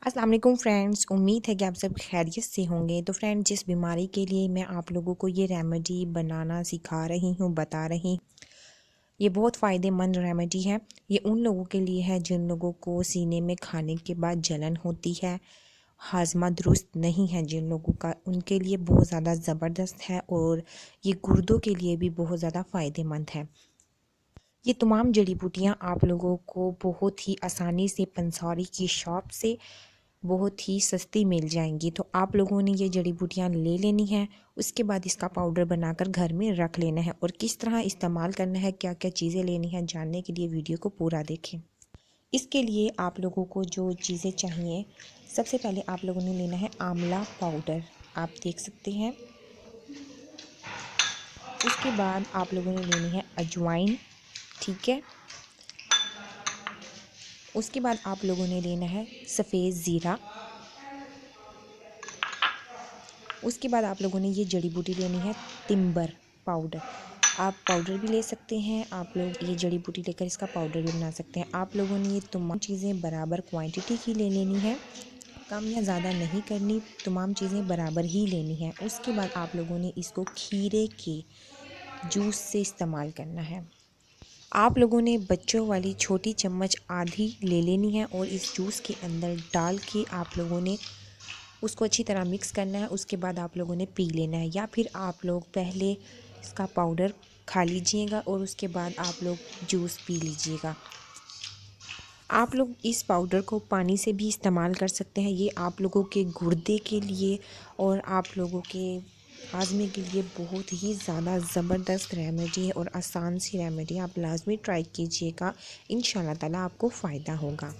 अस्सलाम वालेकुम फ्रेंड्स, उम्मीद है कि आप सब खैरियत से होंगे। तो फ्रेंड, जिस बीमारी के लिए मैं आप लोगों को ये रेमेडी बनाना सिखा रही हूँ, बता रही, ये बहुत फ़ायदेमंद रेमेडी है। ये उन लोगों के लिए है जिन लोगों को सीने में खाने के बाद जलन होती है, हाजमा दुरुस्त नहीं है जिन लोगों का, उनके लिए बहुत ज़्यादा ज़बरदस्त है और ये गुर्दों के लिए भी बहुत ज़्यादा फ़ायदेमंद है। ये तमाम जड़ी बूटियाँ आप लोगों को बहुत ही आसानी से पंसारी की शॉप से बहुत ही सस्ती मिल जाएंगी। तो आप लोगों ने ये जड़ी बूटियाँ ले लेनी है, उसके बाद इसका पाउडर बनाकर घर में रख लेना है और किस तरह इस्तेमाल करना है, क्या क्या चीज़ें लेनी है, जानने के लिए वीडियो को पूरा देखें। इसके लिए आप लोगों को जो चीज़ें चाहिए, सबसे पहले आप लोगों ने लेना है आंवला पाउडर, आप देख सकते हैं। उसके बाद आप लोगों ने लेनी है अजवाइन, ठीक है। उसके बाद आप लोगों ने लेना है सफ़ेद ज़ीरा। उसके बाद आप लोगों ने ये जड़ी बूटी लेनी है तिम्बर पाउडर, आप पाउडर भी ले सकते हैं, आप लोग ये जड़ी बूटी लेकर इसका पाउडर भी बना सकते हैं। आप लोगों ने ये तमाम चीज़ें बराबर क्वांटिटी की ले लेनी है, कम या ज़्यादा नहीं करनी, तमाम चीज़ें बराबर ही लेनी है। उसके बाद आप लोगों ने इसको खीरे के जूस से इस्तेमाल करना है। आप लोगों ने बच्चों वाली छोटी चम्मच आधी ले लेनी है और इस जूस के अंदर डाल के आप लोगों ने उसको अच्छी तरह मिक्स करना है। उसके बाद आप लोगों ने पी लेना है, या फिर आप लोग पहले इसका पाउडर खा लीजिएगा और उसके बाद आप लोग जूस पी लीजिएगा। आप लोग इस पाउडर को पानी से भी इस्तेमाल कर सकते हैं। ये आप लोगों के गुर्दे के लिए और आप लोगों के हाजमे के लिए बहुत ही ज़्यादा ज़बरदस्त रेमेडी है और आसान सी रेमेडी, आप लाजमी ट्राई कीजिएगा, इंशाल्लाह ताला आपको फ़ायदा होगा।